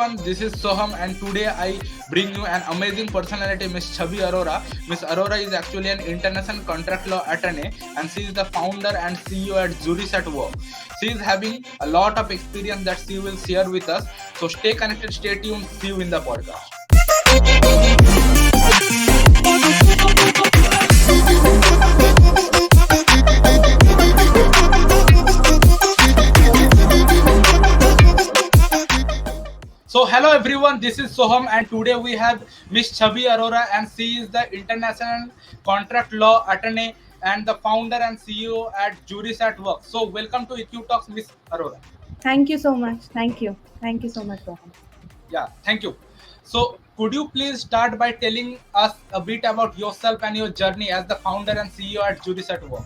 everyone, this is Soham and today I bring you an amazing personality, Miss Chabi Arora. Miss Arora is actually an international contract law attorney and she is the founder and CEO at Juris at Work. She is having a lot of experience that she will share with us. So stay connected, stay tuned, see you in the podcast. So hello everyone, this is Soham and today we have Miss Chabi Arora and she is the international contract law attorney and the founder and CEO at Juris at Work. So welcome to EQ Talks, Miss Arora. Thank you so much. Thank you. Thank you so much, Rohan. Yeah, thank you. So could you please start by telling us a bit about yourself and your journey as the founder and CEO at Juris at Work?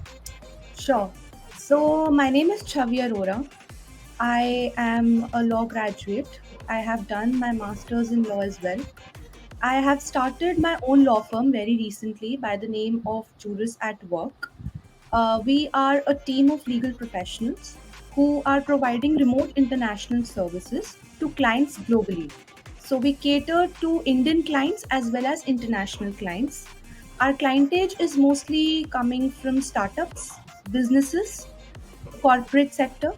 Sure. So, my name is Chavi Arora. I am a law graduate. I have done my master's in law as well. I have started my own law firm very recently by the name of Juris at Work. We are a team of legal professionals who are providing remote international services to clients globally. So we cater to Indian clients as well as international clients. Our clientage is mostly coming from startups, businesses, corporate sector,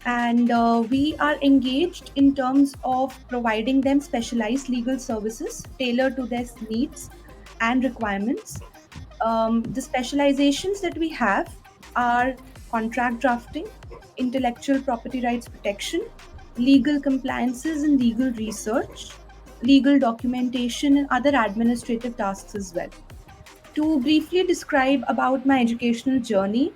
and we are engaged in terms of providing them specialized legal services tailored to their needs and requirements. The specializations that we have are contract drafting, intellectual property rights protection, legal compliances and legal research, legal documentation, and other administrative tasks as well. To briefly describe about my educational journey,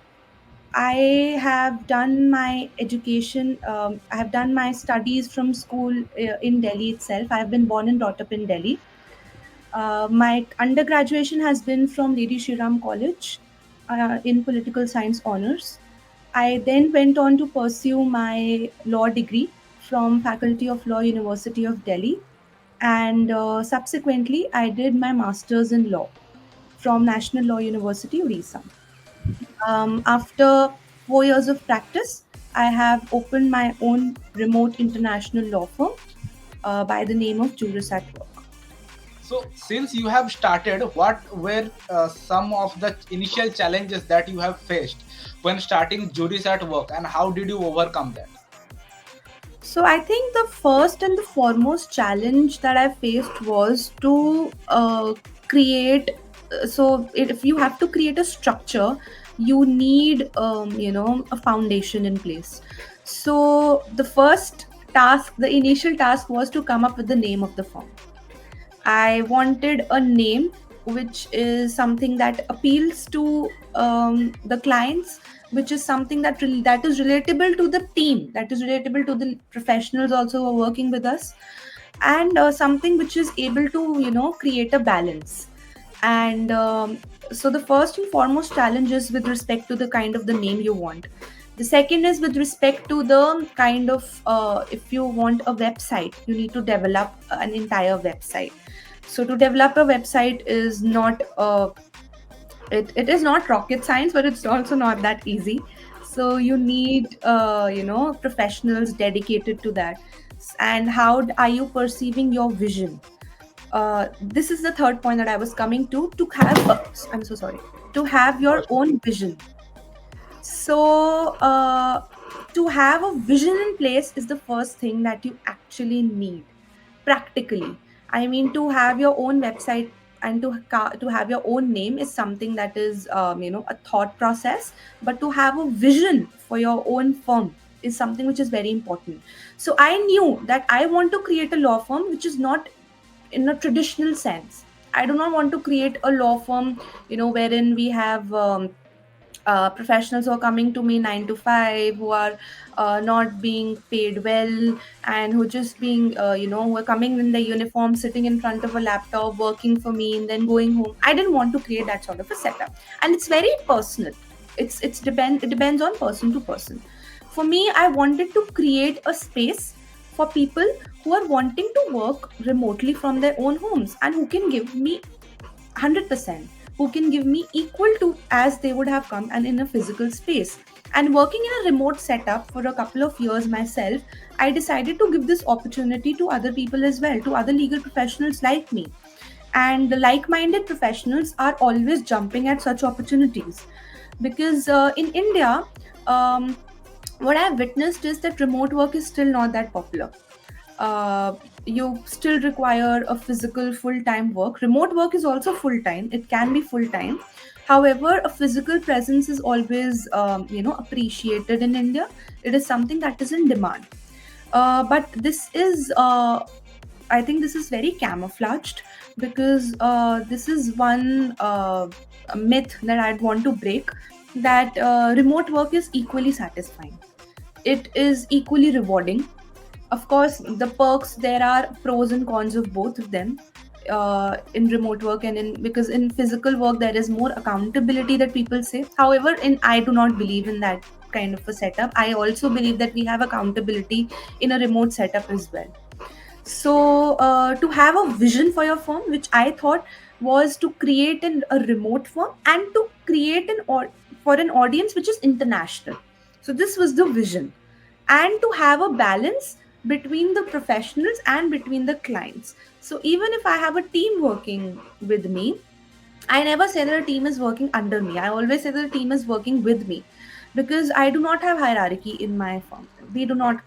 I have done my education. I have done my studies from school in Delhi itself. I have been born and brought up in Delhi. My undergraduation has been from Lady Shriram College in political science honors. I then went on to pursue my law degree from Faculty of Law, University of Delhi, and subsequently I did my masters in law from National Law University, Odisha. After 4 years of practice, I have opened my own remote international law firm by the name of Juris at Work. So since you have started, what were some of the initial challenges that you have faced when starting Juris at Work and how did you overcome that? So I think the first and the foremost challenge that I faced was to create. If you have to create a structure, you need a foundation in place. So the first task, the initial task, was to come up with the name of the firm. I wanted a name which is something that appeals to the clients, which is something that is relatable to the team, that is relatable to the professionals also who are working with us, and something which is able to create a balance. And so the first and foremost challenge is with respect to the kind of the name you want. The second is with respect to the kind of if you want a website, you need to develop an entire website. So to develop a website is not it is not rocket science, but it's also not that easy. So you need professionals dedicated to that. And how are you perceiving your vision? This is the third point that I was coming to have I'm so sorry, to have your own vision. So to have a vision in place is the first thing that you actually need practically. I mean, to have your own website and to have your own name is something that is a thought process, but to have a vision for your own firm is something which is very important. So I knew that I want to create a law firm which is not in a traditional sense. I do not want to create a law firm wherein we have professionals who are coming to me 9 to 5, who are not being paid well, and who just being who are coming in the uniform, sitting in front of a laptop, working for me, and then going home. I didn't want to create that sort of a setup, and it's very personal. It depends on person to person. For me, I wanted to create a space for people who are wanting to work remotely from their own homes and who can give me 100%, who can give me equal to as they would have come and in a physical space. And working in a remote setup for a couple of years myself, I decided to give this opportunity to other people as well, to other legal professionals like me. And the like minded professionals are always jumping at such opportunities because in India, um, what I've witnessed is that remote work is still not that popular. uh, you still require a physical full-time work. Remote work is also full-time, it can be full-time. However, a physical presence is always appreciated in India. It is something that is in demand. But this is I think this is very camouflaged because this is one myth that I'd want to break, that remote work is equally satisfying. It is equally rewarding. Of course, the perks, there are pros and cons of both of them in remote work and in, because in physical work there is more accountability that people say. However, in I do not believe in that kind of a setup. I also believe that we have accountability in a remote setup as well. So to have a vision for your firm, which I thought was to create a remote firm and to create for an audience which is international. So this was the vision, and to have a balance between the professionals and between the clients. So even if I have a team working with me, I never say that a team is working under me. I always say that a team is working with me, because I do not have hierarchy in my firm. We do not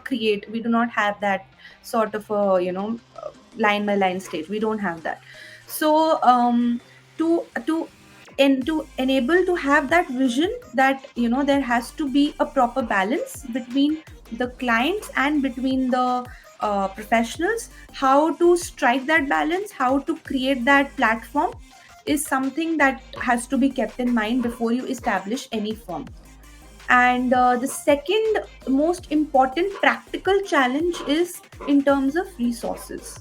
create, we do not have that sort of a, line by line stage. We don't have that. So to to enable to have that vision, that there has to be a proper balance between the clients and between the professionals. How to strike that balance, how to create that platform, is something that has to be kept in mind before you establish any firm. And the second most important practical challenge is in terms of resources.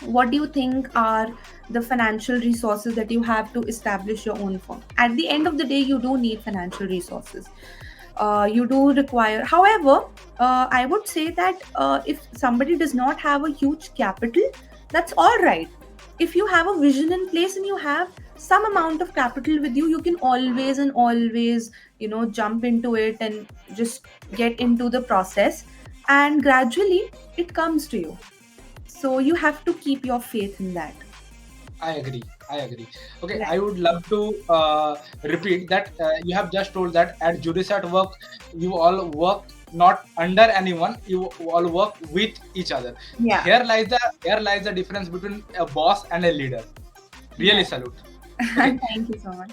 What do you think are the financial resources that you have to establish your own firm? At the end of the day, you do need financial resources. You do require, however, I would say that if somebody does not have a huge capital, that's all right. If you have a vision in place and you have some amount of capital with you, you can always and always jump into it and just get into the process, and gradually it comes to you. So you have to keep your faith in that. I agree. I agree. Okay, Right. I would love to repeat that you have just told that at Juris at work, you all work not under anyone. You all work with each other. Yeah. Here lies the difference between a boss and a leader. Really Yeah. salute. Okay, Thank you so much.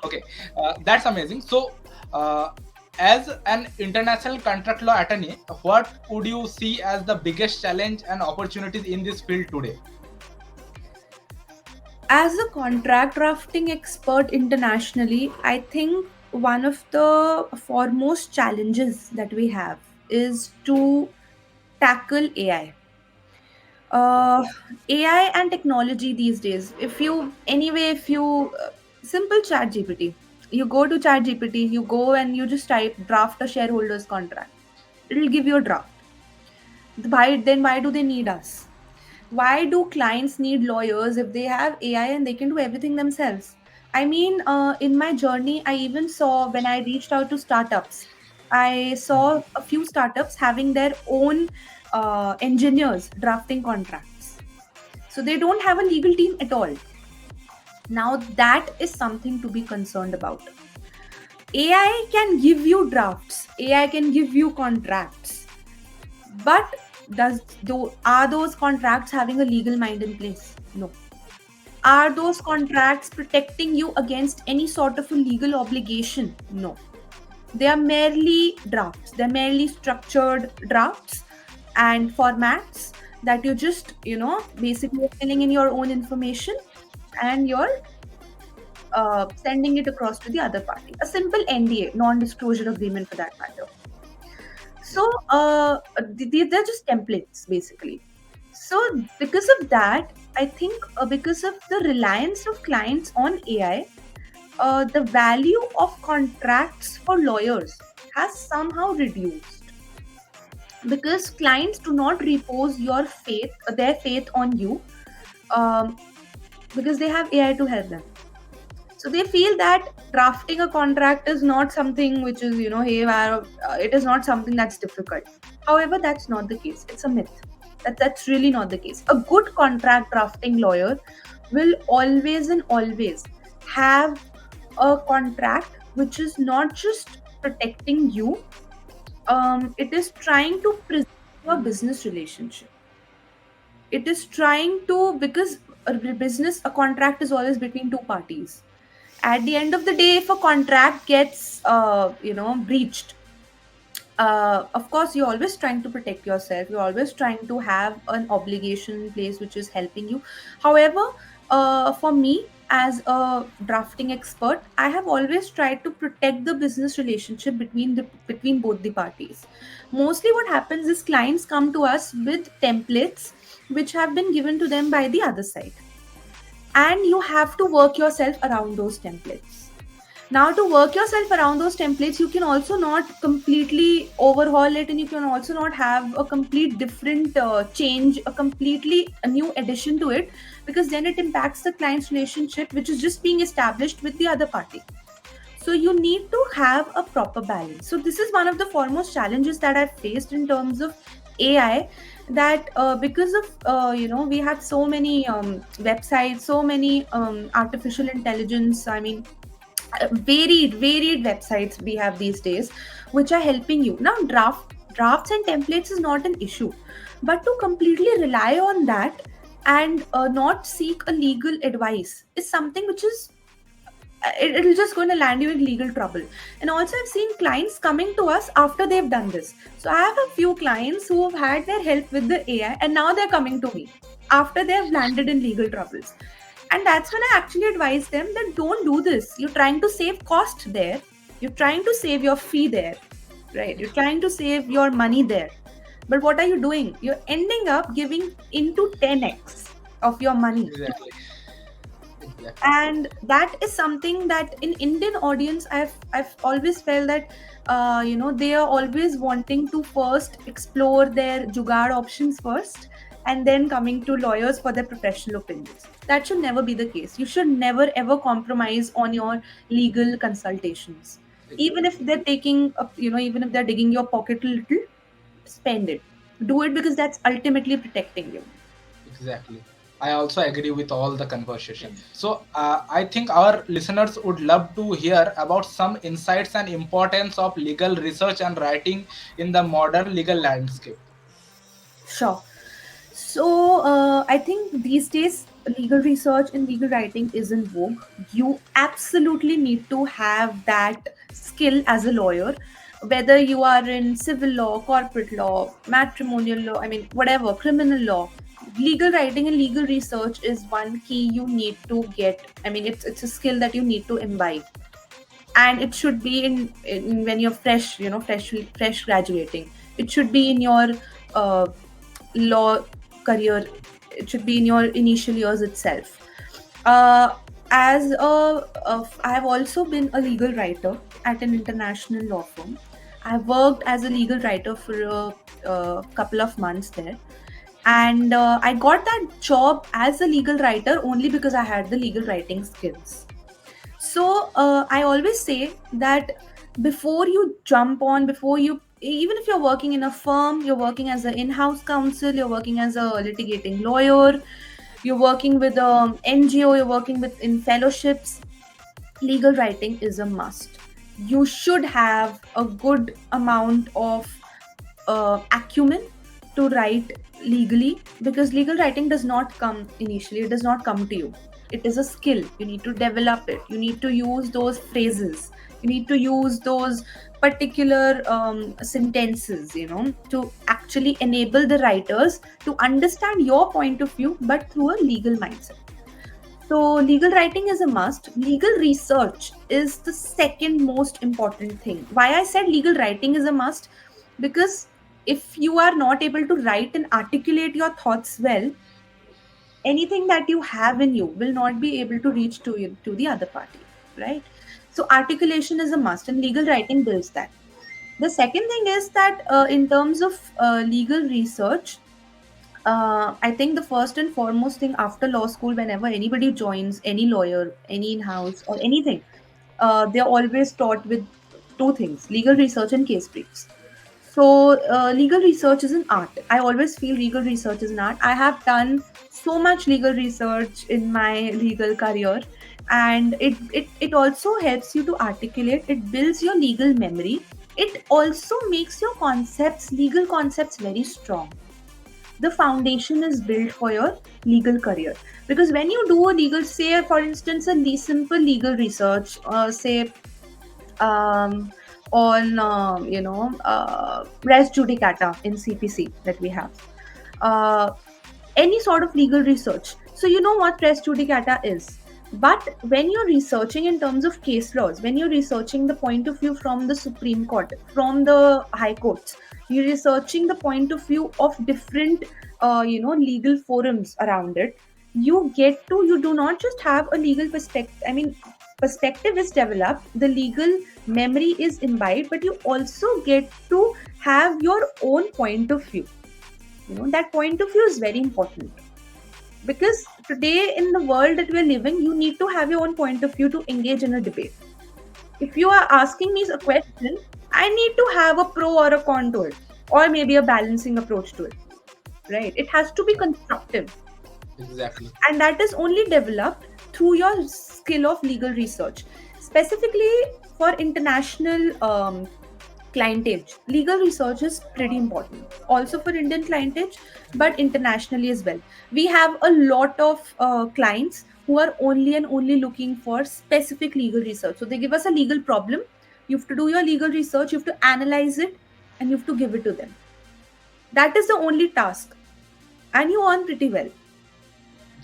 okay, that's amazing. So, as an international contract law attorney, what would you see as the biggest challenge and opportunities in this field today? As a contract drafting expert internationally, I think one of the foremost challenges that we have is to tackle AI. Uh, AI and technology these days. If you simple Chat GPT, you go to Chat GPT, you go and you just type draft a shareholders contract. It'll give you a draft. Why do they need us? Why do clients need lawyers if they have AI and they can do everything themselves? I mean, in my journey, I even saw, when I reached out to startups, I saw a few startups having their own engineers drafting contracts. So they don't have a legal team at all. Now, that is something to be concerned about. AI can give you drafts, AI can give you contracts, but are those contracts having a legal mind in place? No. Are those contracts protecting you against any sort of a legal obligation? No. They are merely drafts. They're merely structured drafts and formats that you just, basically filling in your own information, and you're sending it across to the other party. A simple NDA, non-disclosure agreement for that matter. So they're just templates basically. So because of that, I think because of the reliance of clients on AI, the value of contracts for lawyers has somehow reduced, because clients do not repose their faith on you. um, because they have AI to help them. So they feel that drafting a contract is not something which is, haywire. It is not something that's difficult. However, that's not the case. It's a myth. That's really not the case. A good contract drafting lawyer will always and always have a contract which is not just protecting you. It is trying to preserve your business relationship. It is trying to, because a contract is always between two parties. At the end of the day, if a contract gets breached, of course you're always trying to protect yourself, you're always trying to have an obligation in place which is helping you. However, for me as a drafting expert, I have always tried to protect the business relationship between both the parties. Mostly what happens is clients come to us with templates which have been given to them by the other side, and you have to work yourself around those templates. Now, to work yourself around those templates, you can also not completely overhaul it, and you can also not have a complete different change, a completely a new addition to it, because then it impacts the client's relationship, which is just being established with the other party. So you need to have a proper balance. So this is one of the foremost challenges that I've faced in terms of AI. That because of we have so many websites, so many artificial intelligence. I mean, varied websites we have these days, which are helping you. Now, drafts and templates is not an issue, but to completely rely on that and not seek a legal advice is something which is it'll just going to land you in legal trouble. And also, I've seen clients coming to us after they've done this. So I have a few clients who have had their help with the AI, and now they're coming to me after they've landed in legal troubles. And that's when I actually advise them that don't do this. You're trying to save cost there, you're trying to save your fee there, right? You're trying to save your money there. But what are you doing? You're ending up giving into 10x of your money. Exactly. Exactly. And that is something that in Indian audience, I've always felt that they are always wanting to first explore their jugaad options first, and then coming to lawyers for their professional opinions. That should never be the case. You should never ever compromise on your legal consultations. Even if they're taking up, even if they're digging your pocket a little, spend it. Do it, because that's ultimately protecting you. Exactly. I also agree with all the conversation. So I think our listeners would love to hear about some insights and importance of legal research and writing in the modern legal landscape. Sure. So, I think these days legal research and legal writing is in vogue. You absolutely need to have that skill as a lawyer, whether you are in civil law, corporate law, matrimonial law, I mean, whatever, criminal law. Legal writing and legal research is one key you need to get. I mean, it's a skill that you need to imbibe, and it should be in when you're fresh, fresh graduating. It should be in your uh, law career. It should be in your initial years itself. uh, I have also been a legal writer at an international law firm. I've worked as a legal writer for a couple of months there, and I got that job as a legal writer only because I had the legal writing skills. So I always say that before you jump on, before you, even if you're working in a firm, you're working as an in-house counsel, you're working as a litigating lawyer, you're working with a NGO, you're working with in fellowships, legal writing is a must. You should have a good amount of acumen to write legally, because legal writing does not come initially, it does not come to you. It is a skill. You need to develop it. You need to use those phrases. You need to use those particular sentences, to actually enable the writers to understand your point of view, but through a legal mindset. So, legal writing is a must. Legal research is the second most important thing. Why I said legal writing is a must? Because if you are not able to write and articulate your thoughts well, anything that you have in you will not be able to reach to you, to the other party, right? So, articulation is a must, and legal writing builds that. The second thing is that in terms of legal research, I think the first and foremost thing after law school, whenever anybody joins any lawyer, any in house, or anything, they're always taught with two things: legal research and case briefs. So, legal research is an art. I always feel legal research is an art. I have done so much legal research in my legal career, and it also helps you to articulate, it builds your legal memory. It also makes your concepts, legal concepts, very strong. The foundation is built for your legal career, because when you do a legal, say for instance a simple legal research, say um, on res judicata in CPC that we have, uh, any sort of legal research. So you know what res judicata is. But when you're researching in terms of case laws, when you're researching the point of view from the Supreme Court, from the High Courts, you're researching the point of view of different, legal forums around it. You do not just have a legal perspective. I mean, perspective is developed, the legal memory is imbibed, but you also get to have your own point of view. That point of view is very important, because today in the world that we're living, you need to have your own point of view to engage in a debate. If you are asking me a question, I need to have a pro or a con to it, or maybe a balancing approach to it, right? It has to be constructive, Exactly. and that is only developed through your skill of legal research. Specifically for international clientage, legal research is pretty important. Also for Indian clientage, but internationally as well. We have a lot of clients who are only and only looking for specific legal research. So they give us a legal problem. You have to do your legal research, you have to analyze it, and you have to give it to them. That is the only task, and you earn pretty well.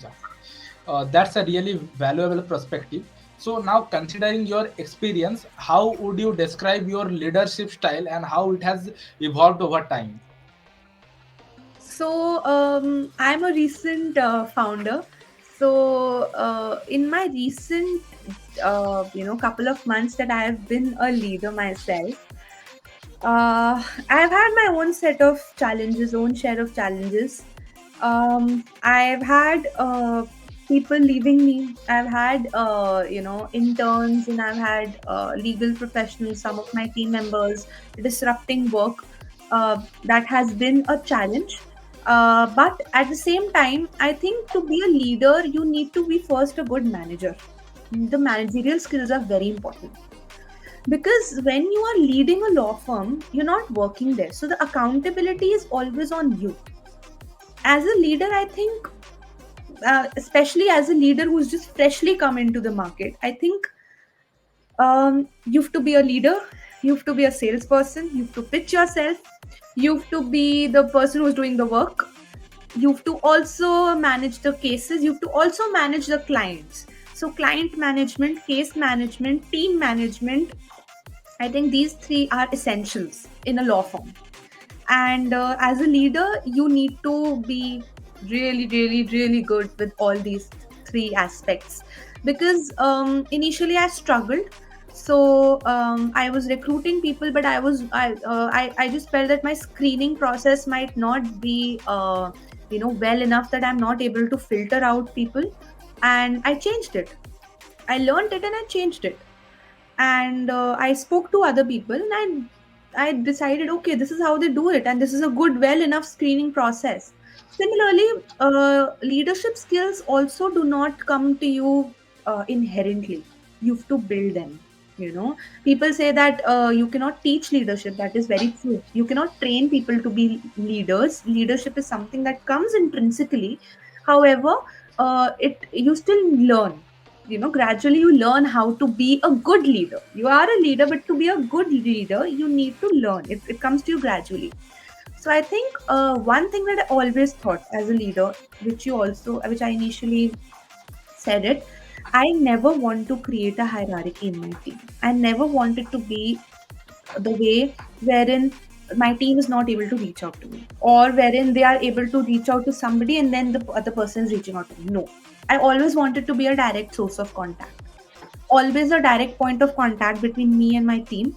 Yeah. That's a really valuable perspective. So now, considering your experience, how would you describe your leadership style and how it has evolved over time? So I'm a recent founder. So in my recent, couple of months that I have been a leader myself, I've had my own set of challenges, own share of challenges. I've had people leaving me. I've had interns, and I've had legal professionals, some of my team members disrupting work. That has been a challenge. But at the same time, I think to be a leader, you need to be first a good manager. The managerial skills are very important, because when you are leading a law firm, you're not working there, so the accountability is always on you. As a leader, I think, especially as a leader who's just freshly come into the market, I think you have to be a leader, you have to be a salesperson, you have to pitch yourself, you have to be the person who's doing the work, you have to also manage the cases, you have to also manage the clients. So client management, case management, team management, I think these three are essentials in a law firm. And as a leader, you need to be really, really, really good with all these three aspects. Because initially I struggled. So I was recruiting people, but I just felt that my screening process might not be well enough, that I'm not able to filter out people. And I changed it. I learned it and I changed it. And I spoke to other people, and I decided, okay, this is how they do it, and this is a good, well enough screening process. Similarly, leadership skills also do not come to you inherently. You have to build them. People say that you cannot teach leadership. That is very true. You cannot train people to be leaders. Leadership is something that comes intrinsically. However, it you still learn. Gradually you learn how to be a good leader. You are a leader, but to be a good leader, you need to learn. It comes to you gradually. So I think one thing that I always thought as a leader, which I initially said it, I never want to create a hierarchy in my team. I never wanted to be the way wherein my team is not able to reach out to me, or wherein they are able to reach out to somebody and then the other person is reaching out to me. No, I always wanted to be a direct source of contact, always a direct point of contact between me and my team.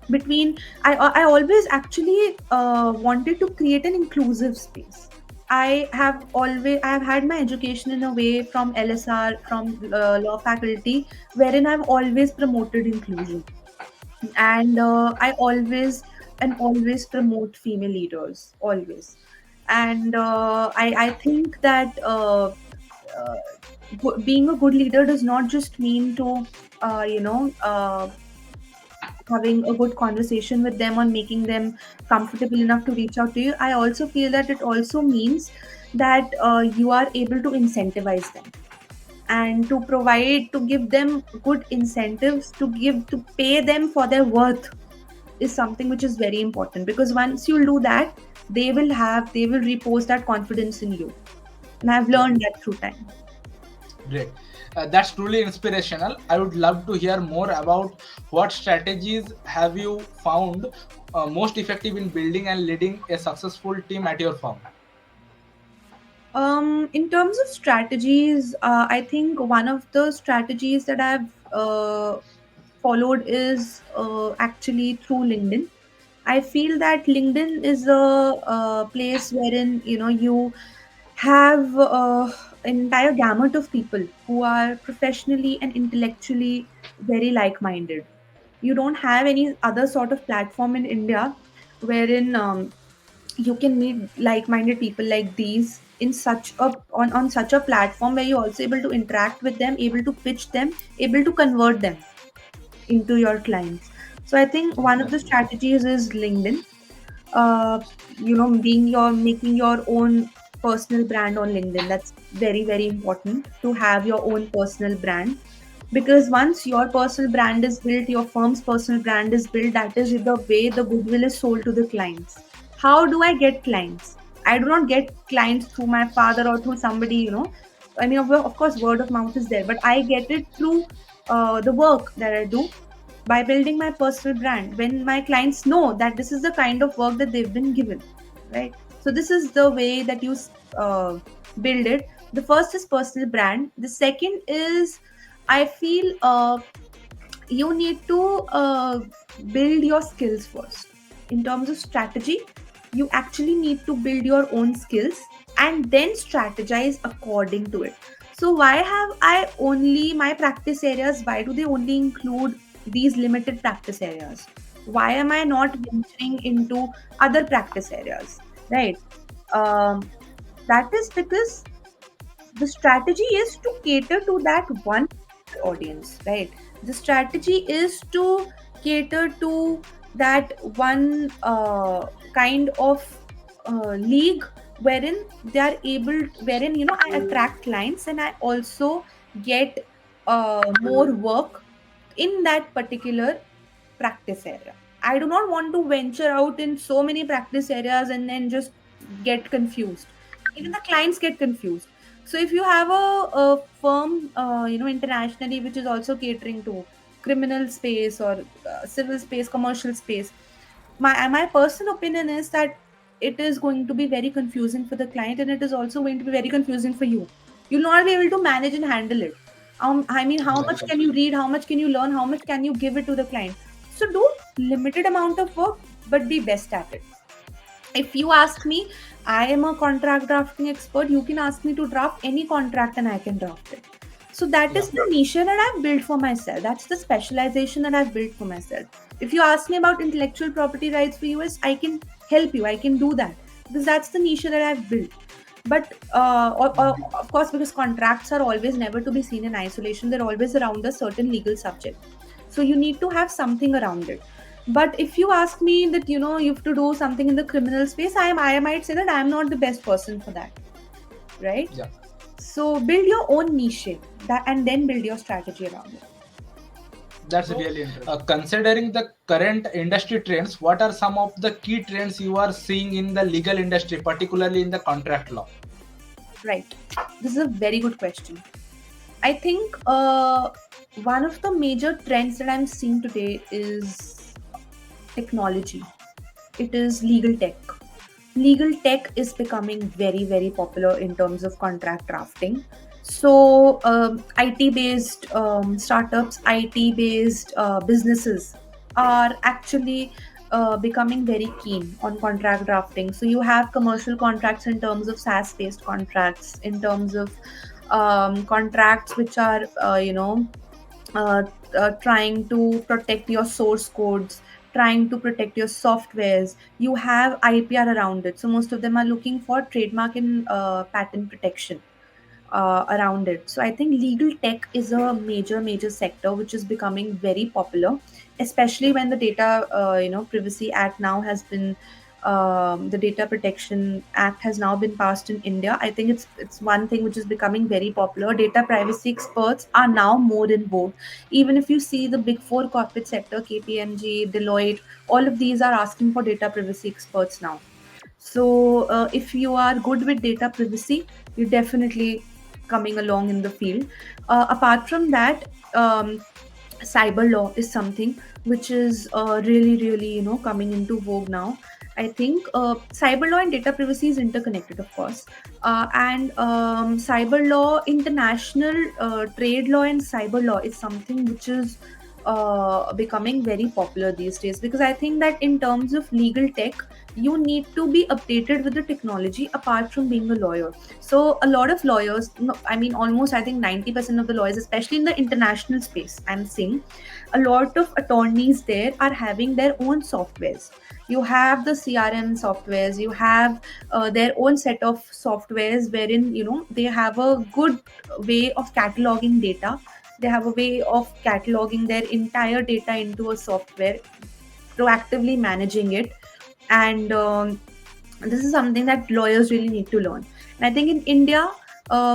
Between I always actually wanted to create an inclusive space. I have had my education in a way from LSR, from law faculty, wherein I've always promoted inclusion, and I always promote female leaders, always. And I think that uh, being a good leader does not just mean to uh, you know uh, having a good conversation with them or making them comfortable enough to reach out to you. I also feel that it also means that you are able to incentivize them and to give them good incentives, to pay them for their worth is something which is very important, because once you do that, they will repose that confidence in you. And I've Yeah, learned that through time. great. That's truly inspirational. I would love to hear more about what strategies have you found most effective in building and leading a successful team at your firm. In terms of strategies, I think one of the strategies that I've followed is actually through LinkedIn. I feel that LinkedIn is a place wherein you have an entire gamut of people who are professionally and intellectually very like-minded. You don't have any other sort of platform in India wherein you can meet like-minded people like these in such a on such a platform where you're also able to interact with them, able to pitch them, able to convert them into your clients. So I think one of the Exactly. strategies is LinkedIn. Being your making your own personal brand on LinkedIn. That's very, very important to have your own personal brand, because once your personal brand is built, your firm's personal brand is built, that is the way the goodwill is sold to the clients. How do I get clients? I do not get clients through my father or through somebody, I mean, of course word of mouth is there, but I get it through the work that I do by building my personal brand. When my clients know that this is the kind of work that they've been given, right? So this is the way that you uh, build it. The first is personal brand. The second is, I feel, you need to build your skills first. In terms of strategy, you actually need to build your own skills and then strategize according to it. So why have I only my practice areas, why do they only include these limited practice areas? Why am I not venturing into other practice areas, right? um, that is because the strategy is to cater to that one audience, right? The strategy is to cater to that one kind of league wherein they are able, wherein I attract clients and I also get more work in that particular practice area. I do not want to venture out in so many practice areas and then just get confused. Even the clients get confused. So if you have a firm, internationally, which is also catering to criminal space or civil space, commercial space, my personal opinion is that it is going to be very confusing for the client, and it is also going to be very confusing for you. You'll not be able to manage and handle it. I mean, how much Exactly. can you read? How much can you learn? How much can you give it to the client? So do limited amount of work, but be best at it. If you ask me, I am a contract drafting expert. You can ask me to draft any contract and I can draft it. So that Yeah. is the niche that I've built for myself. That's the specialization that I've built for myself. If you ask me about intellectual property rights for US, I can help you. I can do that because that's the niche that I've built. But of course, because contracts are always never to be seen in isolation, they're always around a certain legal subject. So you need to have something around it. But if you ask me that you have to do something in the criminal space, I might say that I am not the best person for that, right? Yeah. So build your own niche, that, and then build your strategy around it. That's really interesting. Considering the current industry trends, what are some of the key trends you are seeing in the legal industry, particularly in the contract law? Right. This is a very good question. I think one of the major trends that I'm seeing today is technology. It is legal tech. Legal tech is becoming very, very popular in terms of contract drafting. So IT based startups, IT based businesses are actually becoming very keen on contract drafting. So you have commercial contracts in terms of SaaS based contracts, in terms of contracts which are, uh, trying to protect your source codes, trying to protect your softwares. You have IPR around it. So most of them are looking for trademark and patent protection around it. So I think legal tech is a major sector which is becoming very popular, especially when the data privacy act now has been the data protection act has now been passed in India. I think it's one thing which is becoming very popular. Data privacy experts are now more in vogue. Even if you see the big four corporate sector, KPMG, Deloitte, all of these are asking for data privacy experts now. So, if you are good with data privacy, you're definitely coming along in the field. Apart from that, cyber law is something which is really, coming into vogue now. I think cyber law and data privacy is interconnected, of course. And cyber law, international trade law, and cyber law is something which is becoming very popular these days, because I think that in terms of legal tech, you need to be updated with the technology apart from being a lawyer. So a lot of lawyers, no, I mean almost I think 90% of the lawyers, especially in the international space, I'm seeing a lot of attorneys there are having their own softwares. You have the CRM softwares, you have their own set of softwares wherein they have a good way of cataloging data. They have a way of cataloging their entire data into a software, proactively managing it. And this is something that lawyers really need to learn. And I think in India,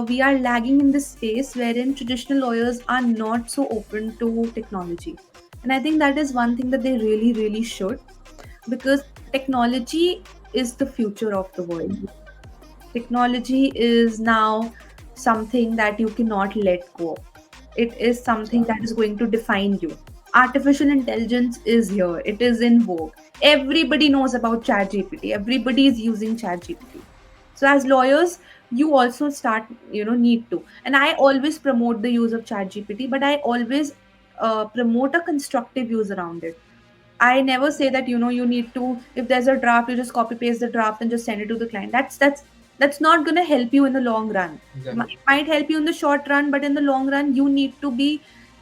we are lagging in this space wherein traditional lawyers are not so open to technology. And I think that is one thing that they really should, because technology is the future of the world. Technology is now something that you cannot let go of. It is something that is going to define you. Artificial intelligence is here. It is in vogue. Everybody knows about ChatGPT. Everybody is using ChatGPT. So as lawyers, you also need to. And I always promote the use of ChatGPT, but I always promote a constructive use around it. I never say that you need to, if there's a draft, you just copy paste the draft and just send it to the client. That's not going to help you in the long run. Exactly. It might help you in the short run, but in the long run, you need to be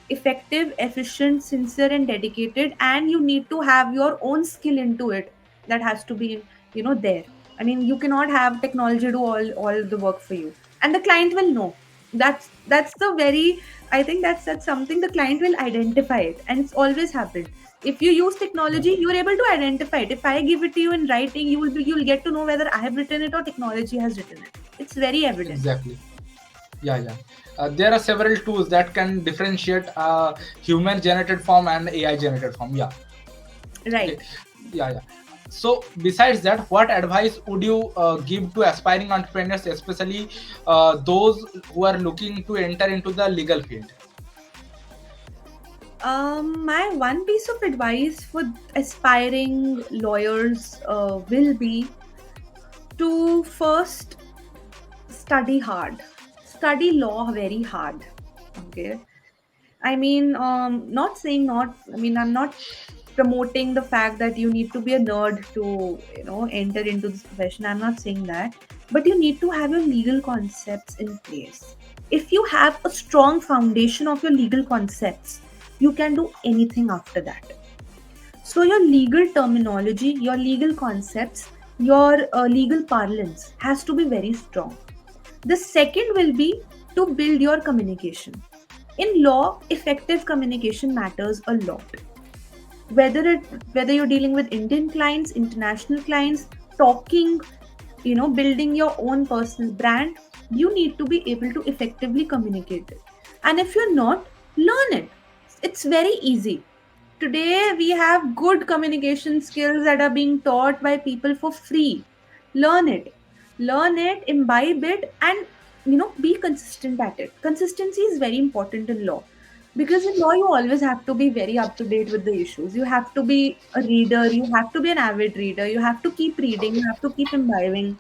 effective, efficient, sincere, and dedicated, and you need to have your own skill into it. That has to be there. I mean, you cannot have technology do all the work for you, and the client will know. That's the very, I think that's something the client will identify it, and it's always happened. If you use Yeah. technology, you're able to identify it. If I give it to you in writing, you'll get to know whether I have written it or technology has written it. It's very evident. Exactly. Yeah, yeah. There are several tools that can differentiate human generated form and AI generated form. Yeah. Okay. Right. Yeah, yeah. So, besides that, what advice would you give to aspiring entrepreneurs, especially those who are looking to enter into the legal field? My one piece of advice for aspiring lawyers will be to first study hard, study law very hard. Okay. I mean, not saying not. I mean, I'm not promoting the fact that you need to be a nerd to, enter into this profession. I'm not saying that, but you need to have your legal concepts in place. If you have a strong foundation of your legal concepts, you can do anything after that. So your legal terminology, your legal concepts, your legal parlance has to be very strong. The second will be to build your communication. In law, effective communication matters a lot. Whether you're dealing with Indian clients, international clients, talking, building your own personal brand, you need to be able to effectively communicate it. And if you're not, learn it. It's very easy. Today we have good communication skills that are being taught by people for free. Learn it. Learn it, imbibe it, and be consistent at it. Consistency is very important in law, because in law you always have to be very up to date with the issues. You have to be a reader, you have to be an avid reader, you have to keep reading, you have to keep imbibing.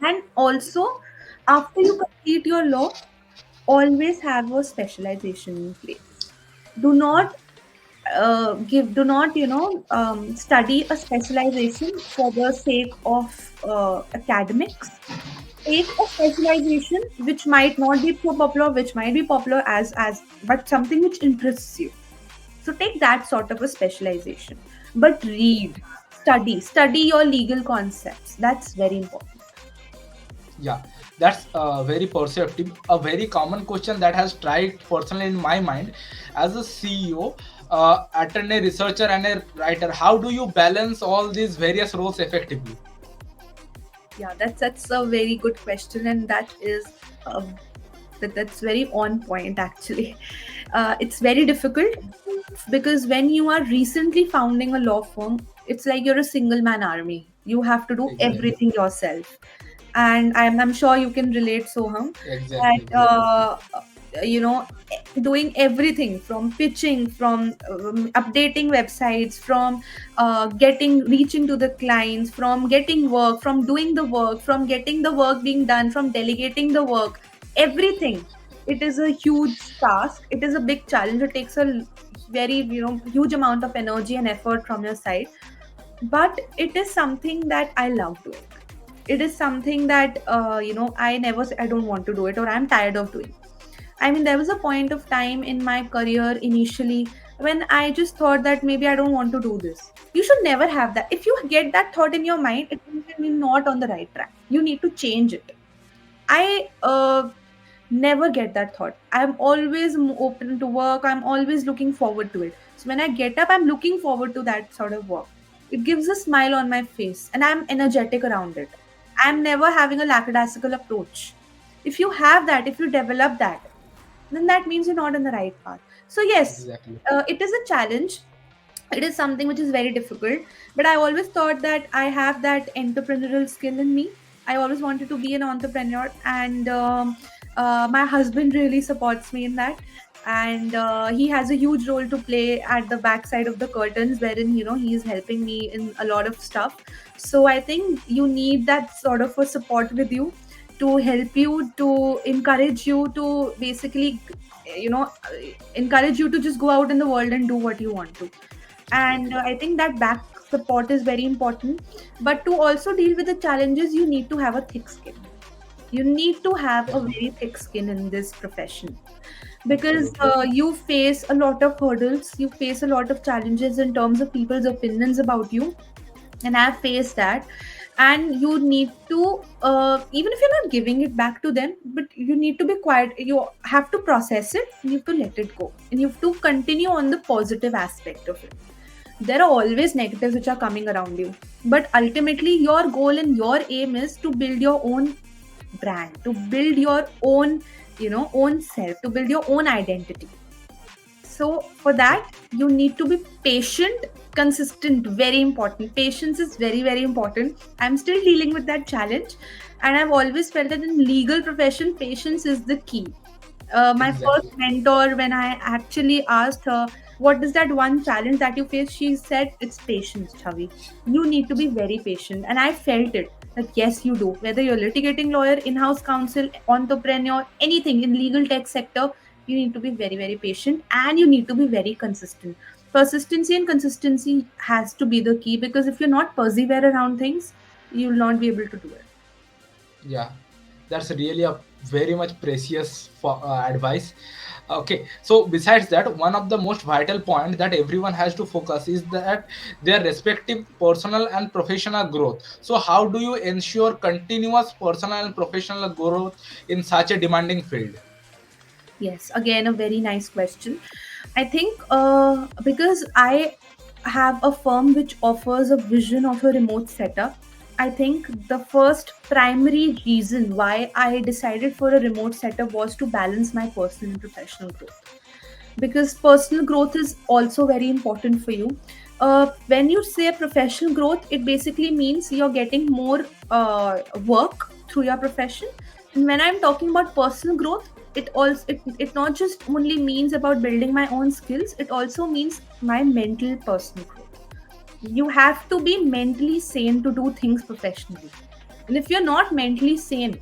And also, after you complete your law, always have a specialization in place. Do not, give do not study a specialization for the sake of academics. Take a specialization which might not be so popular, which might be popular as but something which interests you. So take that sort of a specialization, but read, study your legal concepts. That's very important. Yeah, that's very perceptive. A very common question that has tried personally in my mind as a CEO, attorney, researcher, and a writer. How do you balance all these various roles effectively? Yeah, that's a very good question, and that is uh, that's very on point actually. It's very difficult because when you are recently founding a law firm, it's like you're a single man army. You have to do Exactly, everything yourself, and I'm sure you can relate, Soham, exactly, that exactly. you know doing everything from pitching, from updating websites, from getting reaching to the clients, from getting work, from doing the work, from getting the work being done, from delegating the work, everything. It is a huge task. It is a big challenge. It takes a very huge amount of energy and effort from your side, but it is something that I love doing. It is something that I never say I don't want to do it or I'm tired of doing. I mean, there was a point of time in my career initially when I just thought that maybe I don't want to do this. You should never have that. If you get that thought in your mind, it means you're not on the right track. You need to change it. I never get that thought. I'm always open to work. I'm always looking forward to it. So when I get up, I'm looking forward to that sort of work. It gives a smile on my face and I'm energetic around it. I'm never having a lackadaisical approach. If you have that, if you develop that, then that means you're not on the right path. So, yes, Exactly. it is a challenge. It is something which is very difficult, but I always thought that I have that entrepreneurial skill in me. I always wanted to be an entrepreneur, and my husband really supports me in that. And he has a huge role to play at the backside of the curtains, wherein he is helping me in a lot of stuff. So I think you need that sort of a support with you to help you, to encourage you to basically you know encourage you to just go out in the world and do what you want to. And Exactly. I think that back support is very important. But to also deal with the challenges, you need to have a thick skin. You need to have a very thick skin in this profession, because Absolutely. you face a lot of hurdles, you face a lot of challenges in terms of people's opinions about you, and I've faced that. And you need to, even if you're not giving it back to them, but you need to be quiet. You have to process it, you have to let it go, and you have to continue on the positive aspect of it. There are always negatives which are coming around you, but ultimately your goal and your aim is to build your own brand, to build your own own self, to build your own identity. So for that, you need to be patient, consistent. Very important. Patience is very, very important. I'm still dealing with that challenge, and I've always felt that in legal profession, patience is the key. My first Exactly. mentor, when I actually asked her, what is that one challenge that you face? She said, it's patience, Chavi. You need to be very patient. And I felt it. That yes, you do. Whether you're litigating lawyer, in-house counsel, entrepreneur, anything in legal tech sector, you need to be very, very patient and you need to be very consistent. Persistency and consistency has to be the key, because if you're not persevere around things, you'll not be able to do it. Yeah, that's really a very much precious for, advice. Okay, so besides that, one of the most vital point that everyone has to focus is that their respective personal and professional growth. So how do you ensure continuous personal and professional growth in such a demanding field? Yes, again, a very nice question. I think because I have a firm which offers a vision of a remote setup, I think the first primary reason why I decided for a remote setup was to balance my personal and professional growth, because personal growth is also very important for you. When you say professional growth, it basically means you're getting more work through your profession. And when I'm talking about personal growth, it not just only means about building my own skills, it also means my mental personal growth. You have to be mentally sane to do things professionally, and if you're not mentally sane,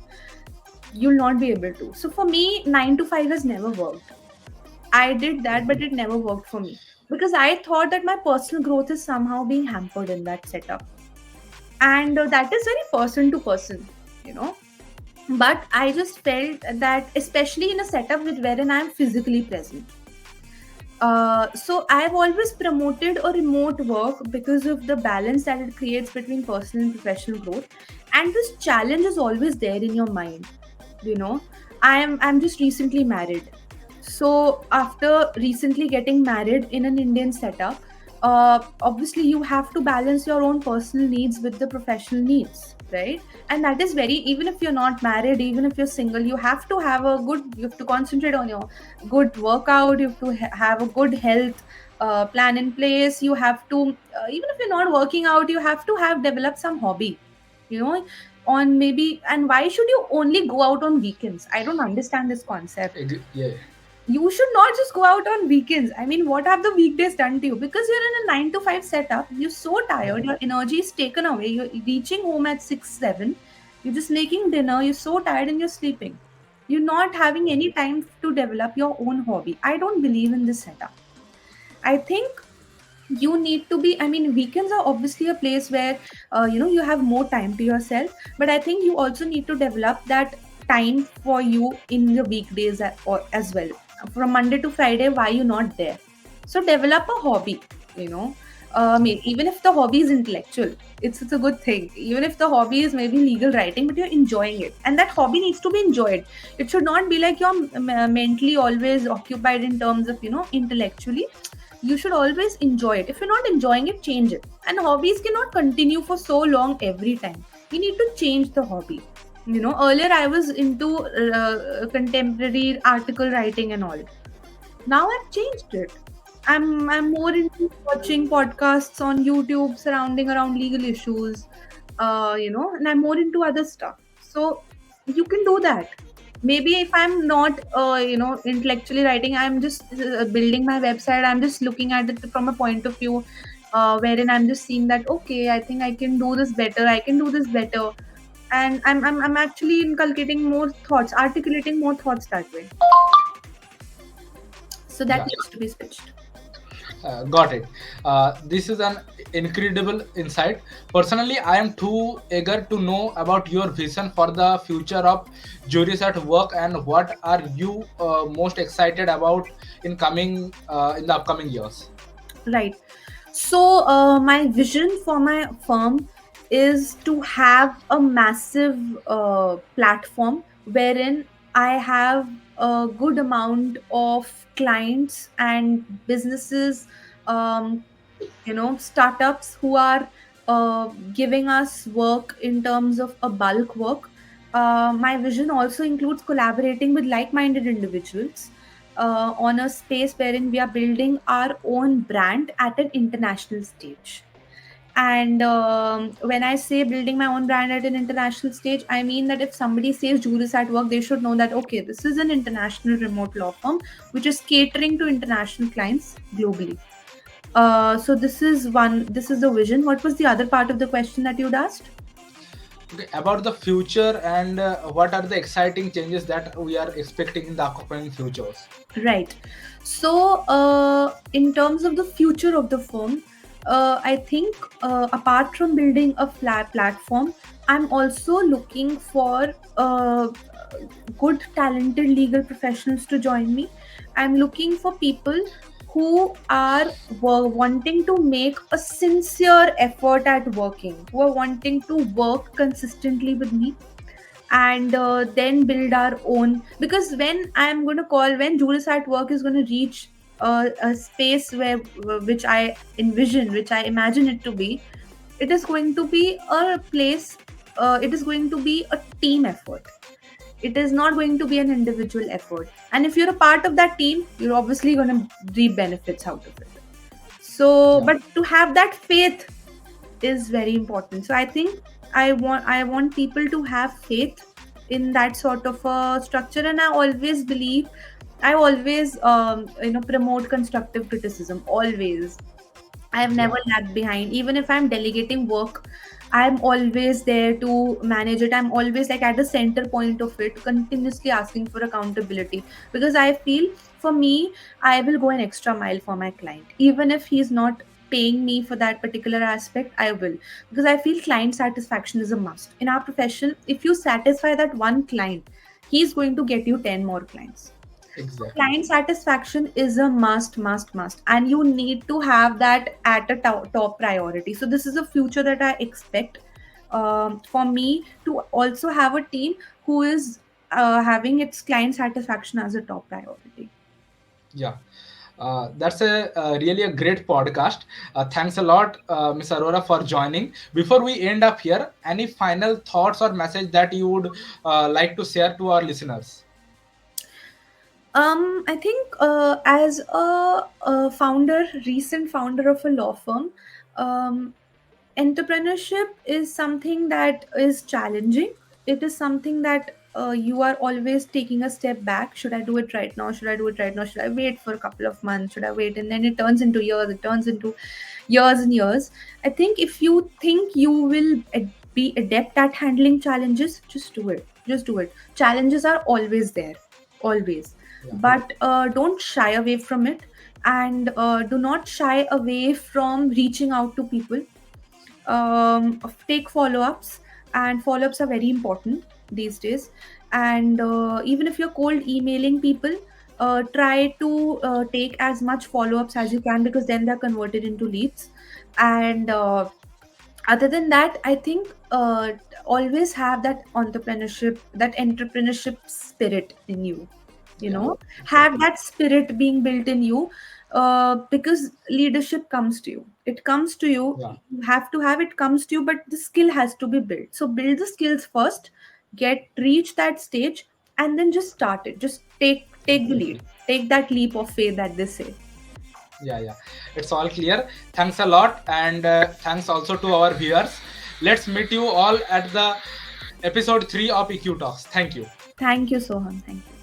you'll not be able to. So for me, 9 to 5 has never worked. I did that, but it never worked for me. because I thought that my personal growth is somehow being hampered in that setup. And that is very person to person, you know. But I just felt that, especially in a setup wherein I'm physically present. So I've always promoted a remote work because of the balance that it creates between personal and professional growth. And this challenge is always there in your mind. You know, I'm just recently married. So after recently getting married in an Indian setup, obviously you have to balance your own personal needs with the professional needs, right? And that is very, even if you're not married, even if you're single, you have to have a good, you have to concentrate on your good workout, you have to have a good health plan in place. You have to, even if you're not working out, you have to have developed some hobby, you know, on maybe. And why should you only go out on weekends? I don't understand this concept. Yeah. You should not just go out on weekends. I mean, what have the weekdays done to you? Because you're in a 9 to 5 setup, you're so tired, your energy is taken away, you're reaching home at 6, 7, you're just making dinner, you're so tired and you're sleeping. You're not having any time to develop your own hobby. I don't believe in this setup. I think you need to be, I mean, weekends are obviously a place where you have more time to yourself, but I think you also need to develop that time for you in the weekdays or as well. From Monday to Friday, why you not there? So develop a hobby, you know. Even if the hobby is intellectual, it's a good thing. Even if the hobby is maybe legal writing, but you're enjoying it, and that hobby needs to be enjoyed. It should not be like you're mentally always occupied in terms of, intellectually. You should always enjoy it. If you're not enjoying it, change it. And hobbies cannot continue for so long every time. You need to change the hobby. Earlier I was into contemporary article writing and all. Now I've changed it. I'm more into watching podcasts on YouTube surrounding around legal issues, and I'm more into other stuff. So you can do that. Maybe if I'm not, intellectually writing, I'm just building my website. I'm just looking at it from a point of view, wherein I'm just seeing that, okay, I think I can do this better. I can do this better, and I'm actually inculcating more thoughts, articulating more thoughts that way. So that Yeah. needs to be switched. Got it. This is an incredible insight. Personally, I am too eager to know about your vision for the future of juries at work, and what are you most excited about in the upcoming years. Right. So, my vision for my firm is to have a massive platform wherein I have a good amount of clients and businesses, startups who are giving us work in terms of a bulk work. My vision also includes collaborating with like-minded individuals on a space wherein we are building our own brand at an international stage. And when I say building my own brand at an international stage, I mean that if somebody says Juris at work, they should know that, okay, this is an international remote law firm which is catering to international clients globally. So this is one. This is the vision. What was the other part of the question that you'd asked? Okay, about the future, and what are the exciting changes that we are expecting in the upcoming futures. Right. So, in terms of the future of the firm, I think apart from building a flat platform, I'm also looking for good, talented legal professionals to join me. I'm looking for people who are wanting to make a sincere effort at working, who are wanting to work consistently with me, and then build our own. Because when Juris at work is going to reach a space where which I envision, which I imagine it to be, it is going to be a place. It is going to be a team effort. It is not going to be an individual effort. And if you're a part of that team, you're obviously going to reap benefits out of it. So, Yeah. but to have that faith is very important. So I think I want people to have faith in that sort of a structure. And I always promote constructive criticism, always. I have Yeah. never lagged behind, even if I'm delegating work. I'm always there to manage it. I'm always like at the center point of it, continuously asking for accountability, because I feel for me, I will go an extra mile for my client. Even if he's not paying me for that particular aspect, I will, because I feel client satisfaction is a must. In our profession, if you satisfy that one client, he's going to get you 10 more clients. Exactly. Client satisfaction is a must, and you need to have that at a top priority. So this is a future that I expect, for me to also have a team who is having its client satisfaction as a top priority. Yeah. That's really a great podcast. Thanks a lot, Miss Aurora, for joining. Before we end up here, any final thoughts or message that you would like to share to our listeners? I think as a founder, recent founder of a law firm, um, entrepreneurship is something that is challenging. It is something that you are always taking a step back. Should I do it right now? Should I do it right now? Should I wait for a couple of months? Should I wait? And then it turns into years. It turns into years and years. I think if you think you will be adept at handling challenges, just do it. Just do it. Challenges are always there, always. Yeah. But don't shy away from it, and do not shy away from reaching out to people. Take follow-ups, and follow-ups are very important these days. And even if you're cold emailing people, try to take as much follow-ups as you can, because then they're converted into leads. And other than that, I think always have that entrepreneurship spirit in you, you Yeah. know. Have Exactly. that spirit being built in you, because leadership comes to you. It comes to you. Yeah. You have to have it, comes to you, but the skill has to be built. So build the skills first, get reach that stage, and then just start it. Just take the lead. Exactly. Take that leap of faith that they say. Yeah. Yeah. It's all clear. Thanks a lot, and thanks also to our viewers. Let's meet you all at the episode 3 of EQ Talks. Thank you. Thank you, Soham. Thank you.